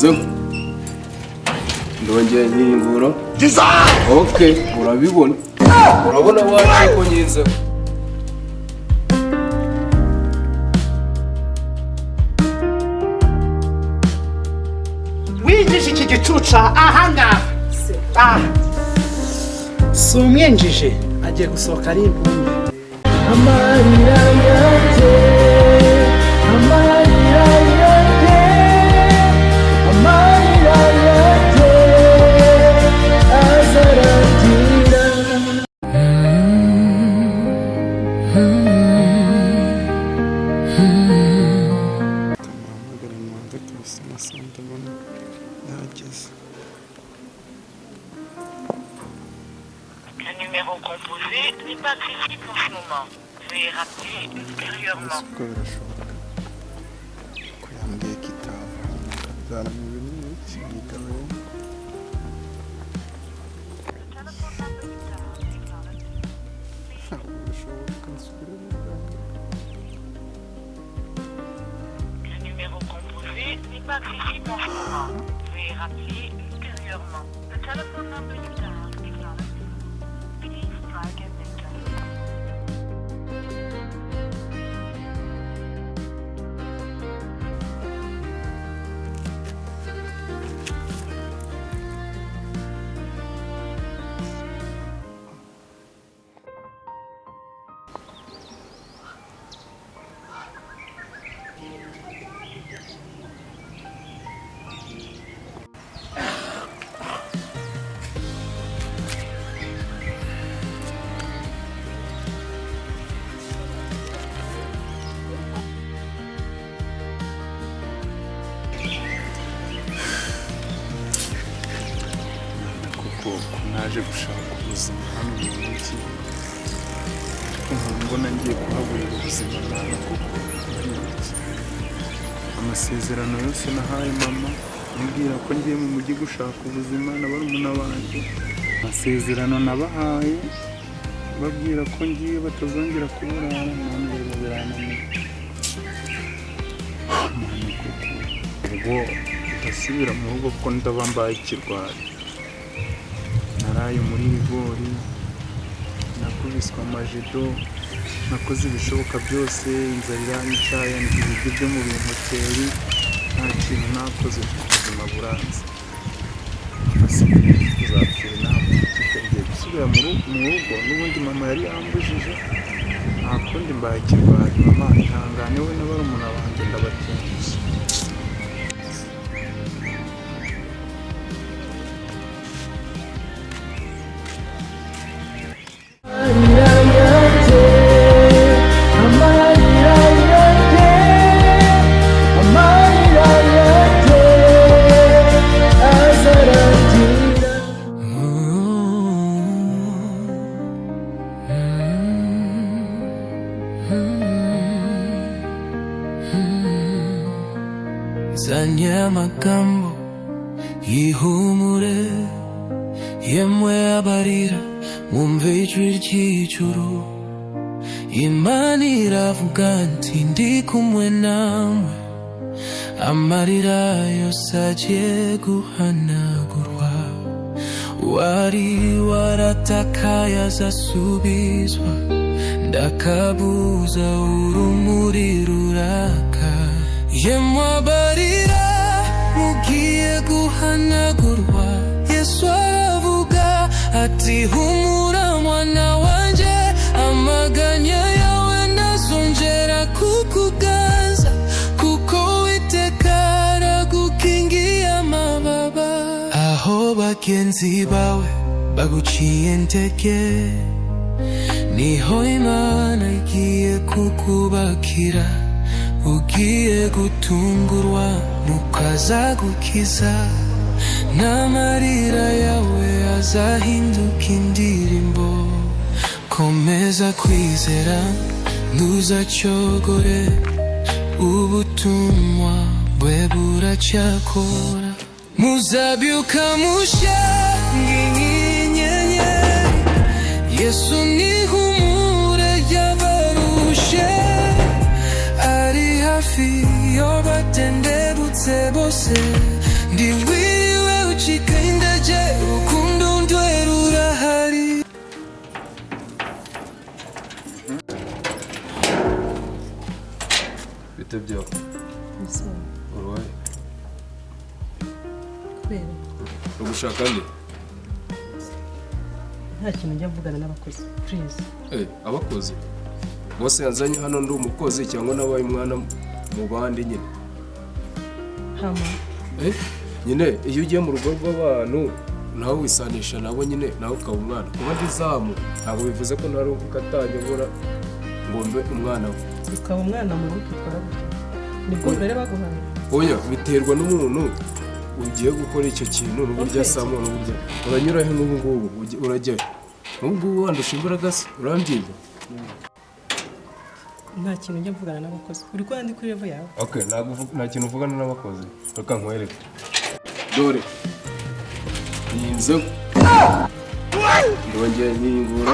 nyizeho ndongera nkingura urabibona urabona waje ko nyizeho winjije iki gicuca ahangaha si umwinjije agiye gusohoka ari impumyi. Amarira yanjye, amarira yanjye, amarira yanjye azaragira. Le numéro composé n'est pas accessible en ce moment. Veuillez rappeler ultérieurement. Le numéro composé n'est pas accessible en ce moment. Veuillez rappeler ultérieurement. The telephone number you dialed is not available. Please try again later. naje gushaka ubuzima hano mu mujyi mbona ngiye kuhaburira ubuzima nawe kuko amasezerano yose nahaye mama mbwira ko ngiye mu mujyi gushaka ubuzima na barumuna banjye amasezerano nabahaye babwira ko ngiye batazongera kuburara none rero birananiye mama kuko ubwo ndasubira mu rugo ko ndaba mbaye ikirwari naraye muri rigori nakubiswe amajido nakoze ibishoboka byose inzara iranyicaye ibiryo byo mu bihoteli nta kintu nakoze ubuzima buranze kuzapfira inama tugiye gusubira mu rugo n'ubundi mama yari yambujije nta kundi mbaye ikirwari mama ihangane we na barumuna banjye ndabatinze zanye amagambo y'ihumure yemwe abarira mwumve ijwi ry'ijuru Imana iravuga nti ndi kumwe nawe amarira yose agiye guhanagurwa wari waratakaye azasubizwa ndakabuza urumuri ruraka yemwe abarira mugiye guhanagurwa Yesu aravuga ati humura mwana wanje amaganya yawe ntazongera kukuganza kuko Uwiteka aragukingiye amababa aho bagenzi bawe baguciye intege niho Imana igiye kukubakira ugiye gutungurwa nuko azagukiza n'amarira yawe azahinduka indirimbo komeza kwizera ntuzacogore ubutumwa bwe buracyakora muzabyuka mushya nk'inyenyeri Yesu ni ihumure ry'abarushe ari hafi yo batendebutse bose ndi Bite byawe? Uruwaye? Kubera Ugushaka nde? nta kintu njya mvugana n'abakozi please. Abakozi? Bose yanzanye hano ndi umukozi cyangwa nabaye umwana mu bandi nyine? Hama nyine iyo ugiye mu rugo rw'abantu nawe wisanisha nabo nyine nawe ukaba umwana. Kuba ndi zamu ntabwo bivuze ko ntari ukatanyobora ngo mbe umwana we. ukaba umwana mu rugo utwara gutya nibwo rero baguhaye. Oya biterwa n'umuntu ugiye gukora icyo kintu n'uburyo asamo n'uburyo uranyura he n'ubu ngubu urajya n'ubu wandusha imbaraga se urambyiga. Nta kintu njya mvugana n'abakozi uri ko ndi kuri level yawe. Okay, nta kintu uvugana n'abakozi reka nkwereke dore yinzo ndongeye nyingura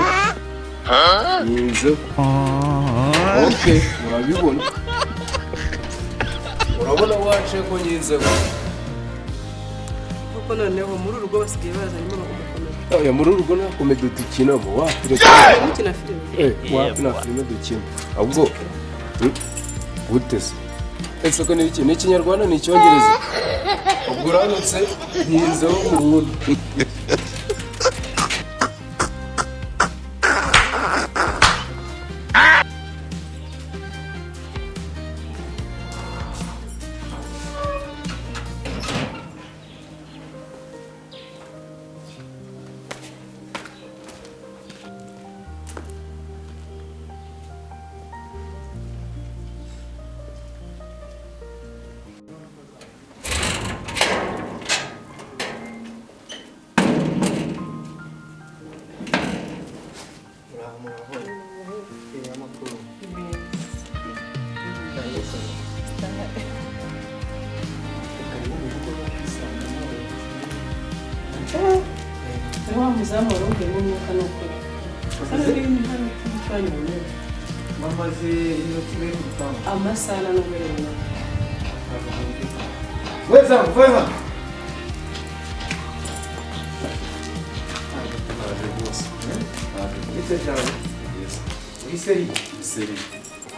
yinzo. Okay, urabibona urabona wace ko nyinzo kuko noneho muri urugo basigaye bazanyemo bakomeye. oya muri urugo nta komedi dukinamo wapireka Mukina filime wapina filime dukina ahubwo gutese ese ko ni ikinyarwanda ni icyongereza ubwo uranutse ntinzeho burundu. wa muzamu waronke n'umwuka n'ukuri. Hano rero ni hano twanya mu Mamaze inoti bari gutanga. amasaha n'uburenga. Weza, weza.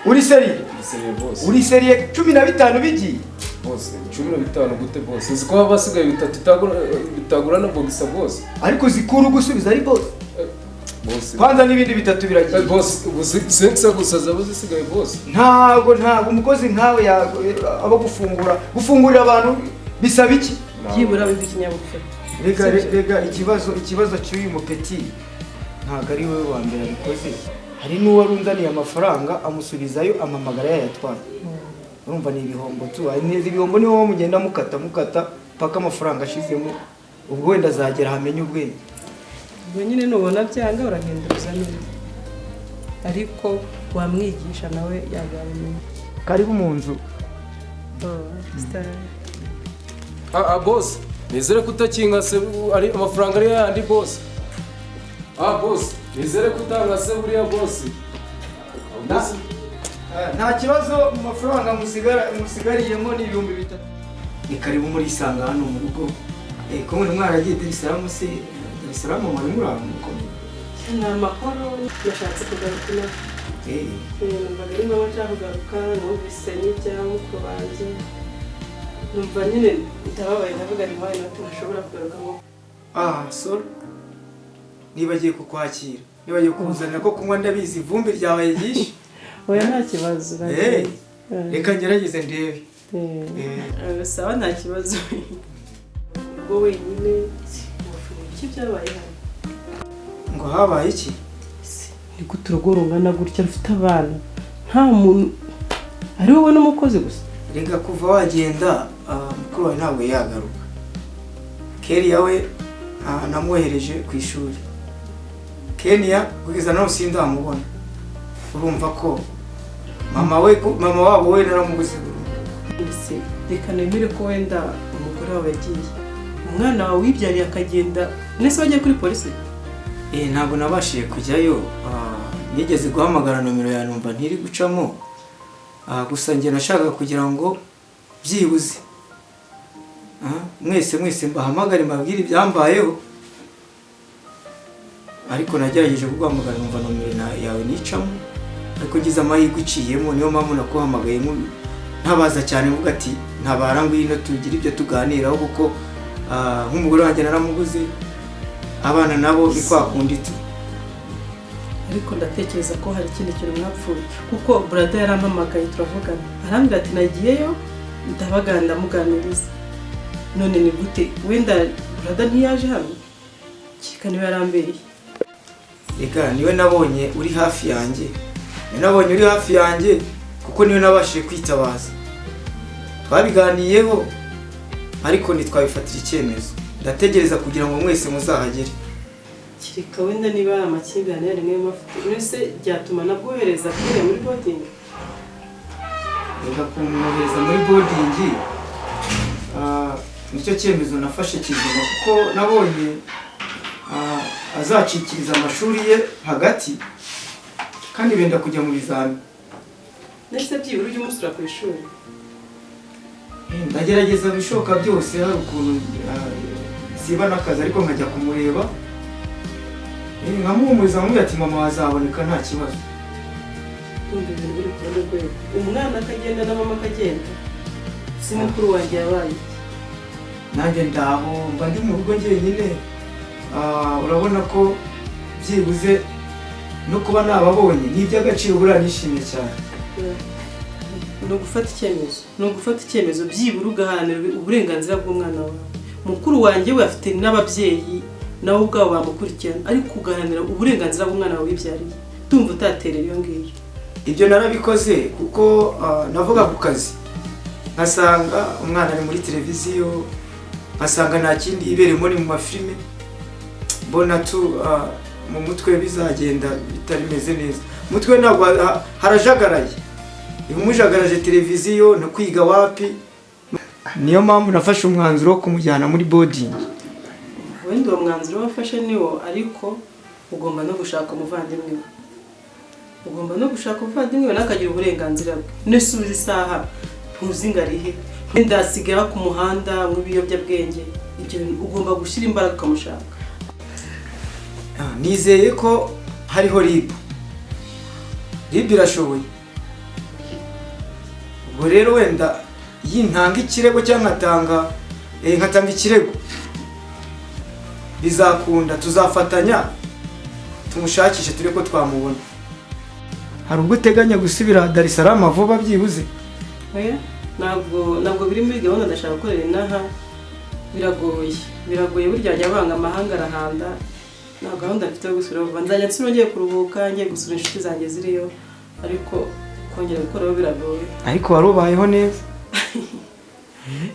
Uri Uri seri 15 bigiye. bose 15 gute bose uzi ko haba hasigaye bitatu bitagura na bogisa bose Ariko zikuru gusubiza ari boss. bose Kwanza n'ibindi bitatu biragiye. bose sense gusa zabo zisigaye bose. Ntago umukozi nkawe aba gufungurira abantu bisaba iki? Byibura bizi ikinyabupfura. Rega ikibazo cy'uyu mupeti ntago ari wowe wa mbere abikoze. Hari n'uwarundaniye amafaranga amusubizayo amamagara yayatwaye. Urumva ni ibihombo tu. Neza ibihombo niho mugenda mukata paka amafaranga ashizemo. Ubwo wenda azagera hamenye ubwenge. Ubwo nyine nubona byanga urahinduza neza. Ariko wamwigisha nawe yagabanye. Karibu mu nzu. Boss nizere kutakinga se ari amafaranga ari yandi boss. Boss nizere kutanga se buriya boss. Nta kibazo mu mafaranga musigariyemo ni 3000. Ni karibu muri isanga hano mu rugo. Ko muri mwaragiye Dar es Salaam se Dar es Salaam muri muramuko. Ni amakuru yashatse kugarukana. Numva ari mama nshaka kugaruka numvise n'ibyamuko banjye. Numva nyine itababaye ndavuga ni mwaye ntashobora kugaruka ngo. Sorry. Nibagiye kukwakira. Nibagiye kuzanira ko kunywa ndabizi ivumbi ryabaye ryinshi. Oya nta kibazo. Reka ngerageze ndebe. Sawa nta kibazo. Ubwo wenyine iki byabaye hano? Ngo habaye iki? Ni gute urugo rungana gutya rufite abana nta muntu ari wowe n'umukozi gusa? Rega kuva wagenda mukuru wawe ntabwo yagaruka. Keria we namwohereje ku ishuri. Kenya kugeza naho sindamubona. Urumva ko mama wabo we naramubuze. Ese reka nemere ko wenda umugore wawe yagiye. Umwana wawe wibyariye akagenda nese wagiye kuri polisi? Ntabwo nabashiye kujyayo. Nigeze guhamagara nomero ya numva ntiri gucamo. Gusa njye nashaka kugira ngo byibuze mwese mbahamagare mbabwire ibyambayeho. Ariko nagerageje guhamagara numva nomero yawe nicamo ariko ngize amahirwe iciyemo, niyo mpamvu nakuhamagaye ntabaza cyane mvuga ati ntabara ngwino tugire ibyo tuganiraho, kuko nk'umugore wanjye naramuguze, abana nabo ni kwa kundi tu. ariko ndatekereza ko hari ikindi kintu mwapfuye, kuko brother yarampamagaye turavugana, arambwira ati nagiyeyo ndabaga ndamuganiriza. None ni gute wenda brother ntiyaje hano? Kika niwe yarambereye. Ega niwe nabonye uri hafi yanjye, nabonye uri hafi yanjye kuko niwe nabashije kwitabaza. Twabiganiyeho ariko ntitwabifatira icyemezo, ndategereza kugira ngo mwese muzahagere. Kirika wenda niba amakimbirane yari mwe mafite mwese byatuma nabwohereza kure muri boarding. Ega kumwohereza muri boarding nicyo cyemezo nafashe kizima, kuko nabonye azacikiriza amashuri ye hagati kandi benda kujya mu bizami. Nese byibura ujye umusura ku ishuri. Ndagerageza bishoboka byose, hari ukuntu siba n'akazi ariko nkajya kumureba nkamuhumuriza nkamubwira ati mama wazaboneka nta kibazo. Kumva ibintu biri ku rundi rwego, umwana akagenda na mama akagenda, si mukuru wanjye yabaye. Nanjye ndaho mba ndi mu rugo njyenyine, urabona ko byibuze no kuba nababonye ni iby'agaciro, buriya nishimye cyane. Ni ugufata icyemezo byibura ugaharanira uburenganzira bw'umwana wawe. Mukuru wanjye we afite n'ababyeyi nawe ubwabo bamukurikirana, ariko ugaharanira uburenganzira bw'umwana wawe wibyariye, tumva utaterera iyo ngiyo. Ibyo narabikoze kuko navuga ku kazi nkasanga umwana ari muri televiziyo, nkasanga nta kindi iberemo ni mu mafilime, mbona mu mutwe bizagenda bitari meze neza. Mutwe ntabwo harajagaraye, umujagaraje televiziyo no kwiga wapi. Niyo mpamvu nafashe umwanzuro wo kumujyana muri boarding. Wenda uwo mwanzuro wafashe niwo, ariko ugomba no gushaka umuvandimwe we. Ugomba no gushaka umuvandimwe we nakagira uburenganzira bwe. Nesubiza isaha ntuzingarihe, wenda asigara ku muhanda mu biyobyabwenge. Ibyo ugomba gushyira imbaraga ukamushaka. Nizeye ko hariho RIB irashoboye. Ubwo rero wenda yintanga ikirego cyangwa nkatanga ikirego bizakunda, tuzafatanya tumushakishe tureko twamubona. Hari ubwo uteganya gusubira Dar es Salaam vuba byibuze? Oya, ntabwo biri muri gahunda ndashaka gukorera inaha. Biragoye burya ajya banga amahanga arahanda. Nta gahunda mfite yo gusura vuba, nzajya nsubira ngiye kuruhuka, ngiye gusura inshuti zanjye ziriyo, ariko kongera gukoraho biragoye. Ariko warubayeho neza?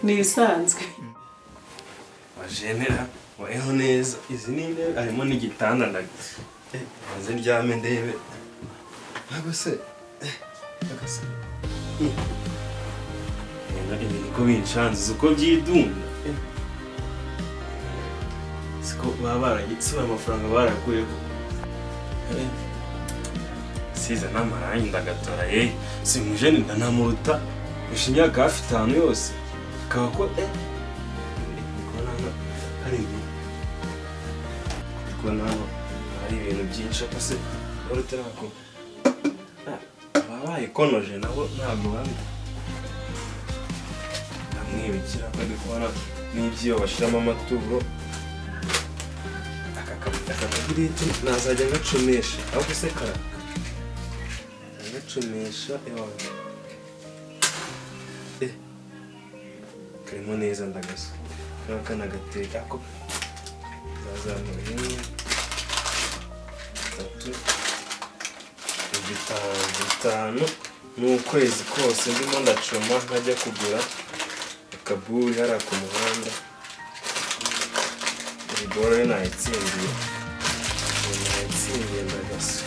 Ni ibisanzwe. Wajenera wayeho neza, izi ni intebe harimo n'igitanda maze ndyame ndebe. Ntabwo se ibintu ko binshanze uko byidunda, siko baba baragitsuye amafaranga barakuyeho. Size n'amarangi ndagatora simuje ndanamuruta usha imyaka hafi 5 yose, akaba ko hari ibintu byinshi akase urutarako babaye konoje nabo ntabwo babi ndamwibikira ko ndi kubona n'ibyo bashiramo amaturo. Akakabiriti nazajya ngacumesha aho gusekara ngacumesha karimo neza ndagasa kana gateka ko zazamura 5 n'ukwezi kose ndimo ndacoma nkajya kugura akaburi hariya ku muhanda. Ibigoro nayitsindiye ndagasa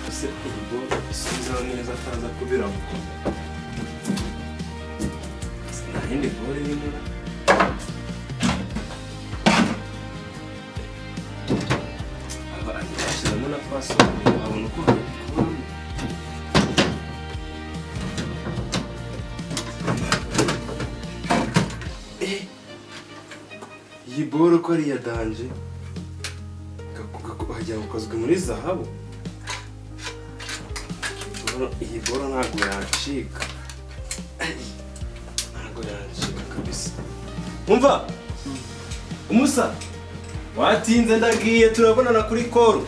ese ibigoro isubizaho neza ataza kubira mukunda sinahindi gori y'inura ashyiramo na password abona uko iyi boro ko ari iya danje wagira ngo ukozwe muri zahabu. iyi boro ntabwo yancika, ntabwo yancika kabisa. Umva umusa, watinze ndagiye, turabonana kuri koro.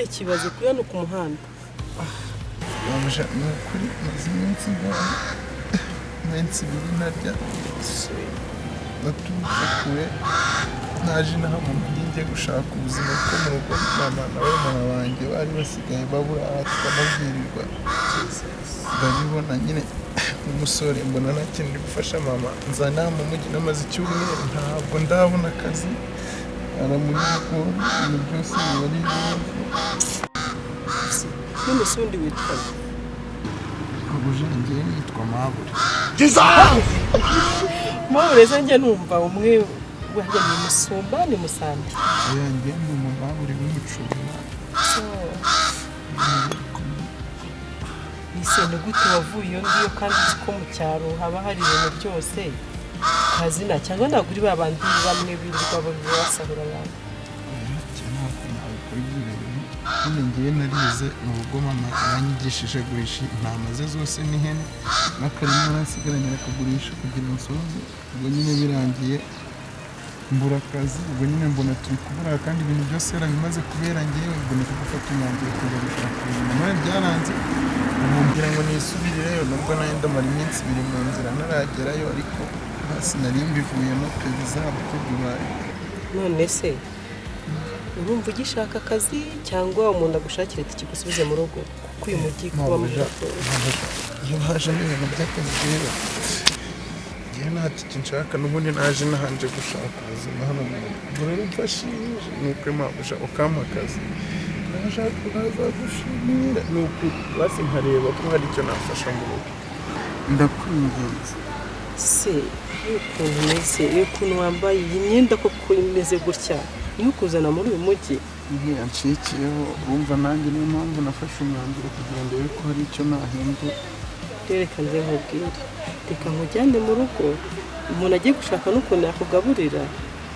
Ikibazo kuya no ku muhanda. Bamuja ni ukuri maze iminsi ibiri narya naturutse kure naje inaha mu mujyi njye gushaka ubuzima bwo mu rugo, mama nawe mama wanjye bari basigaye babura tukamubwirirwa, ndabibona nyine umusore mbona nakeneye gufasha mama, nzana mu mujyi namaze icyumweru ntabwo ndabona akazi, aramuriko ibintu byose biba ari ibibazo. None se undi witwa Ubujenge yitwa Mabure. Mabure se njye numva umwe wajya ni Musumba ni Musambi. Yanjye ni Mabure w'umucuma. Nisene gute wavuye iyo ngiyo kandi ko mu cyaro haba hari ibintu byose kazina cyangwa naguri babandi bamwe birirwa basahura abantu. Nyine ngiye narize mu rugo mama yanyigishije gurisha intama ze zose n'ihene n'akarima nasigaranye akagurisha kugira ngo nsoze, ubwo nyine birangiye mbura akazi, ubwo nyine mbona turi kubura kandi ibintu byose yarabimaze kubera ngewe, ubwo niko gufata umwanzuro kujya gushaka ibintu nawe byaranze, ngira ngo nisubireyo nubwo nayo ndamara iminsi ibiri mu nzira naragerayo, ariko hasi nari mbivuyemo pe bizabutegurayo. None se urumva ugishaka akazi cyangwa umuntu agushakira iki gusubize mu rugo kuko uyu mujyi kuba mu rugo? Iyo hajemo ibintu by'akazi rero ngiye nta tike nshaka, n'ubundi naje nahanje gushaka ubuzima hano mu rugo, ubwo rero mfashije ni uko mpabusha ukampa akazi nashaka kuzagushimira, ni ukuri basi nkareba ko hari icyo nafasha mu rugo, ndakwinginze. Se ukuntu umeze, ukuntu wambaye iyi myenda koko imeze gutya niyo kuzana muri uyu mujyi? Yancikiyeho, wumva nanjye niyo mpamvu nafashe umwanzuro kugira ngo ndebe ko hari icyo nahindura. Reka nze nkubwire, reka nkujyane mu rugo, umuntu agiye gushaka n'ukuntu yakugaburira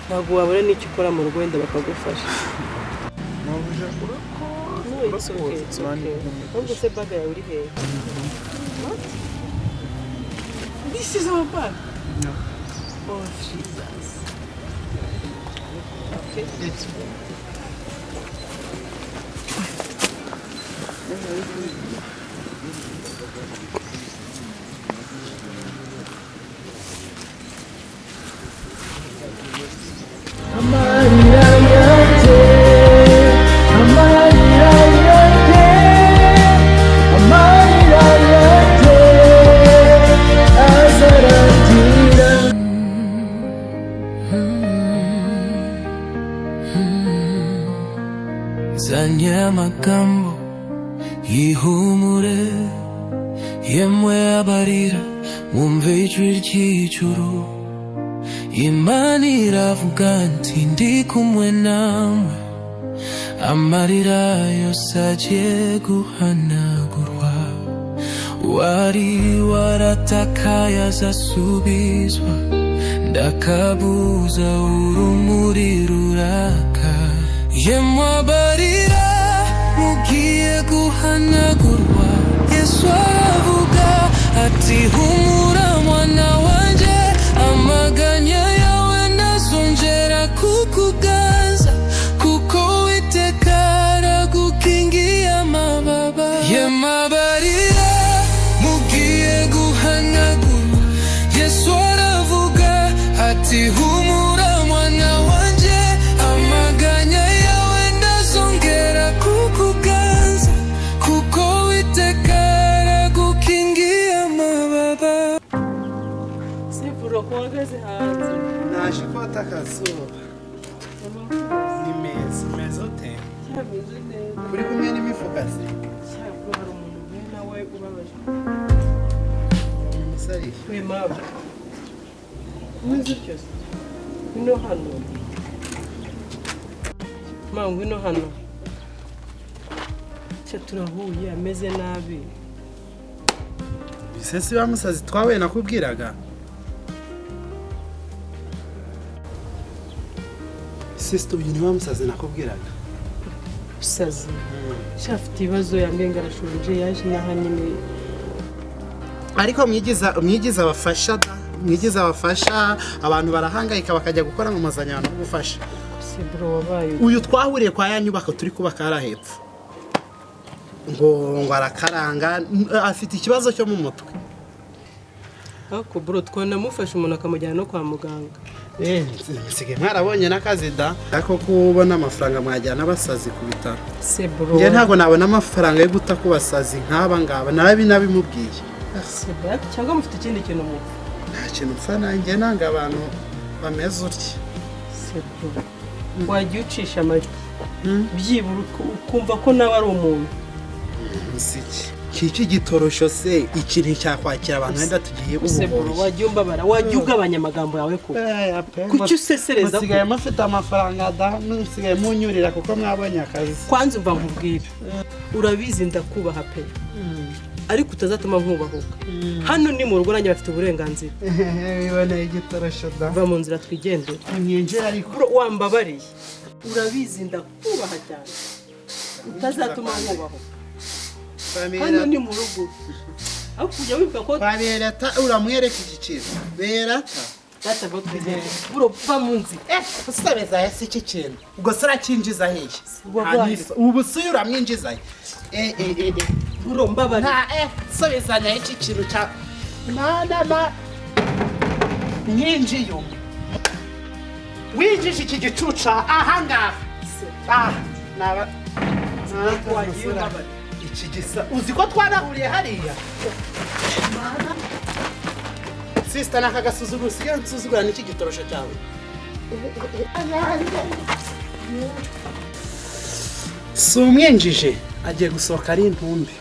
ntabwo wabura n'icyo ukora mu rugo wenda bakagufasha. Ahubwo se baga yawe uri hehe? This is our bag? No. Oh Jesus. Okay, let's go. Zanye amagambo y'ihumure yemwe abarira mwumve ijwi ry'ijuru, Imana iravuga nti ndi kumwe namwe, amarira yose agiye guhanagurwa, wari waratakaye azasubizwa, ndakabuza urumuri ruraka, yemwe abarira mugiye guhanagurwa, Yesu yemabarira mugiye guhanagura Yesu aravuga ati humura mwana wanje amaganya yawe ndazongera kukuganza kuko witekara gukingiye amababa sivuro kuhagaze hanze naje kota akazuba ni meza ute cyameze neza kuri kumwe n'imifuka se cyakora hari umuntu umwe nawe ubabaje umusari we mama umeze utyo se ngwino hano mama ngwino hano cyo turahuye ameze nabi bisesi wa musazi twawe nakubwiraga sister uyu ni wa musazi nakubwiraga usaze cyafite ibibazo yambwiye ngo arashonje yaje n'aha nyine ariko mwigiza abafasha abantu barahangayika bakajya gukora mu mazanyano no gufasha sibro wabaye uyu twahuriye kwa ya nyubako turi kubaka hara hepfo ngo arakaranga afite ikibazo cyo mu mutwe ako bro twanamufasha umuntu akamujyana no kwa muganga nsigaye mwarabonye n'akazi da ariko kubona amafaranga mwajyana abasazi ku bitaro sibro njye ntabwo nabona amafaranga yo guta ku basazi nk'aba ngaba nabimubwiye sibro cyangwa mufite ikindi kintu mu nta kintu mpfa nanjye nanga abantu bameze utya sibro wagiye ucisha amajwi byibura ukumva ko nawe ari umuntu kiki gitorosho se ikintu cyakwakira abantu wenda tugiye sibro wagiye umbabara wagiye ugabanya amagambo yawe ko kuki usesereza musigaye mufite amafaranga da musigaye munyurira kuko mwabonye akazi kwanza umva nkubwira urabizi ndakubaha pe ariko utazatuma nkubahuka hano ni mu rugo nanjye bafite uburenganzira wiboneye igitorosho da va mu nzira twigendere mwinjira ariko wambabariye urabizi ndakubaha cyane utazatuma nkubahuka hano ni mu rugo aho kujya wibuka ko twaberata uramwereka iki kintu berata batava twigendere buro va mu nzira usabeza yasi iki kintu ubwo se urakinjiza hehe ubu se uramwinjiza he buro mbabariye sabezanya iki kintu cya mana nyinjiye winjije iki gicuca ahangaha naba wagiye umbabariye iki gisa uzi ko twanahuriye hariya sister naka gasuzuguro sigaye nsuzugura n'iki gitorosho cyawe si umwinjije agiye gusohoka ari intumbi